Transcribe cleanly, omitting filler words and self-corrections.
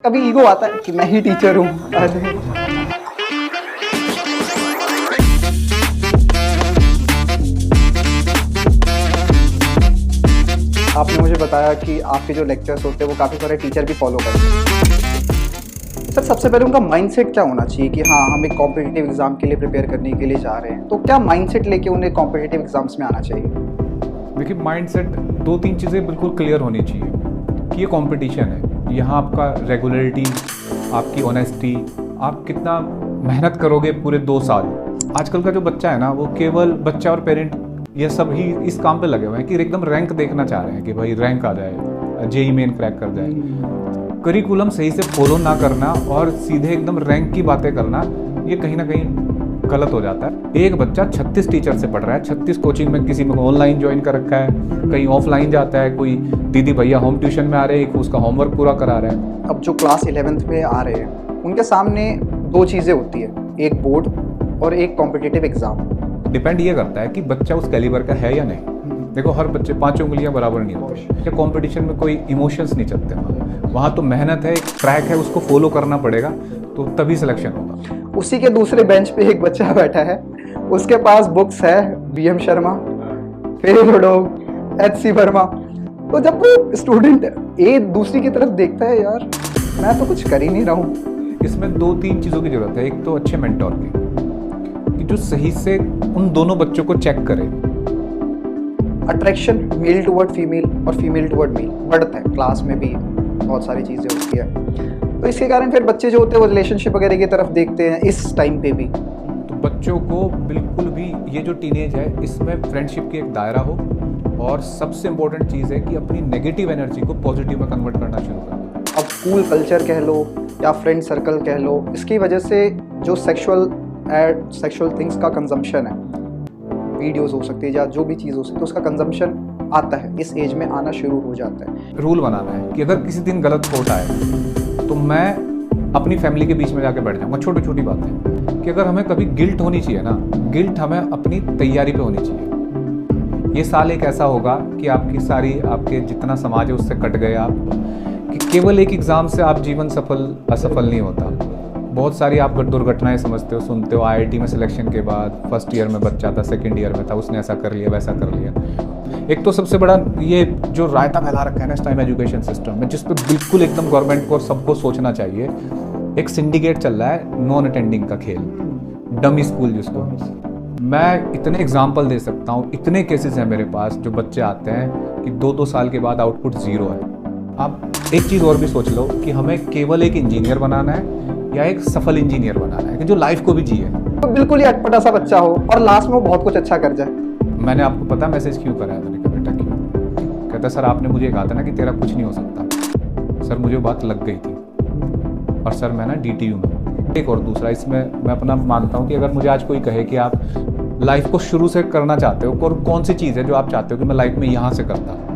कभी ईगो आता है कि मैं ही टीचर हूँ। अरे आपने मुझे बताया कि आपके जो लेक्चर्स होते हैं वो काफ़ी सारे टीचर भी फॉलो करते हैं। सर सबसे पहले उनका माइंडसेट क्या होना चाहिए कि हाँ हम एक कॉम्पिटिटिव एग्जाम के लिए प्रिपेयर करने के लिए जा रहे हैं, तो क्या माइंडसेट लेके उन्हें कॉम्पिटिटिव एग्जाम्स में आना चाहिए? देखिए, माइंडसेट दो तीन चीज़ें बिल्कुल क्लियर होनी चाहिए कि ये कंपटीशन है। यहाँ आपका रेगुलरिटी, आपकी ऑनेस्टी, आप कितना मेहनत करोगे पूरे 2 साल। आजकल का जो बच्चा है ना, वो केवल बच्चा और पेरेंट ये सब ही इस काम पे लगे हुए हैं कि एकदम रैंक देखना चाह रहे हैं कि भाई रैंक आ जाए, जेई मेन क्रैक कर जाए। करिकुलम सही से फॉलो ना करना और सीधे एकदम रैंक की बातें करना, ये कहीं ना कहीं गलत हो जाता है। एक बच्चा 36 टीचर से पढ़ रहा है, 36 कोचिंग में, किसी में ऑनलाइन ज्वाइन कर रखा है, कहीं ऑफलाइन जाता है, कोई दीदी भैया होम ट्यूशन में आ रहे हैं, उसका होमवर्क पूरा करा रहे हैं। अब जो क्लास 11th में आ रहे हैं उनके सामने 2 चीज़ें होती है, एक बोर्ड और एक कॉम्पिटिटिव एग्जाम। डिपेंड ये करता है कि बच्चा उस कैलिबर का है या नहीं। देखो, हर बच्चे 5 उंगलियां बराबर नहीं होती। कंपटीशन में कोई इमोशंस नहीं चलते, वहाँ तो मेहनत है, एक ट्रैक है, उसको फॉलो करना पड़ेगा, तो तभी सिलेक्शन होगा। उसी के दूसरे बेंच पे एक बच्चा बैठा है, उसके पास बुक्स है बीएम शर्मा, फेरोडोग, एच.सी. वर्मा। तो जब वो स्टूडेंट एक दूसरी की तरफ देखता है, यार मैं तो कुछ कर ही नहीं रहा हूँ। इसमें 2-3 चीज़ों की जरूरत है। एक तो अच्छे मेंटोर की, कि जो सही से उन दोनों बच्चों को चेक करे। अट्रैक्शन मेल टुवर्ड फीमेल और फीमेल टुवर्ड मेल बढ़ता है, क्लास में भी बहुत सारी चीज़ें होती है, तो इसके कारण फिर बच्चे जो होते हैं वो रिलेशनशिप वगैरह की तरफ देखते हैं इस टाइम पे भी। तो बच्चों को बिल्कुल भी, ये जो टीनेज है इसमें फ्रेंडशिप की एक दायरा हो, और सबसे इम्पोर्टेंट चीज़ है कि अपनी नेगेटिव एनर्जी को पॉजिटिव में कन्वर्ट करना शुरू कर दो। अब स्कूल कल्चर कह लो या फ्रेंड सर्कल कह लो, इसकी वजह से जो सेक्सुअल थिंग्स का कंजम्पशन है, वीडियोस हो सकती है या जो भी चीज़ हो सकती है, उसका कंजम्पशन आता है, इस एज में आना शुरू हो जाता है। रूल बनाना है कि अगर किसी दिन गलत थॉट आए तो मैं अपनी फैमिली के बीच में जाके बैठ जाऊँगा। छोटी छोटी बातें कि अगर हमें कभी गिल्ट होनी चाहिए ना, गिल्ट हमें अपनी तैयारी पे होनी चाहिए। ये साल एक ऐसा होगा कि आपके जितना समाज है उससे कट गए आप, कि केवल एक एग्ज़ाम से आप जीवन असफल नहीं होता। बहुत सारी आप दुर्घटनाएं समझते हो, सुनते हो। आईआईटी में सिलेक्शन के बाद फर्स्ट ईयर में बच्चा था, सेकंड ईयर में था, उसने ऐसा कर लिया, वैसा कर लिया। एक तो सबसे बड़ा ये जो रायता फैला रखा है ना इस टाइम एजुकेशन सिस्टम में, जिस पे बिल्कुल एकदम गवर्नमेंट को सबको सोचना चाहिए। एक सिंडिकेट चल रहा है नॉन अटेंडिंग का खेल, डमी स्कूल जिसको। मैं इतने एग्जाम्पल दे सकता हूँ, इतने केसेस हैं मेरे पास जो बच्चे आते हैं कि 2-2 साल के बाद आउटपुट 0 है। आप एक चीज़ और भी सोच लो कि हमें केवल एक इंजीनियर बनाना है या एक सफल इंजीनियर बनाना है कि जो लाइफ को भी जिए। तो बिल्कुल ही अटपटा सा बच्चा हो और लास्ट में वो बहुत कुछ अच्छा कर जाए। मैंने आपको पता मैसेज क्यों करा है? मैंने कहा बेटा क्यों? कहता सर आपने मुझे कहा था ना कि तेरा कुछ नहीं हो सकता। सर मुझे बात लग गई थी, और सर मैं ना DTU में। एक और दूसरा, इसमें मैं अपना मानता हूँ कि अगर मुझे आज कोई कहे कि आप लाइफ को शुरू से करना चाहते हो और कौन सी चीज़ है जो आप चाहते हो कि मैं लाइफ में यहाँ से करता हूँ,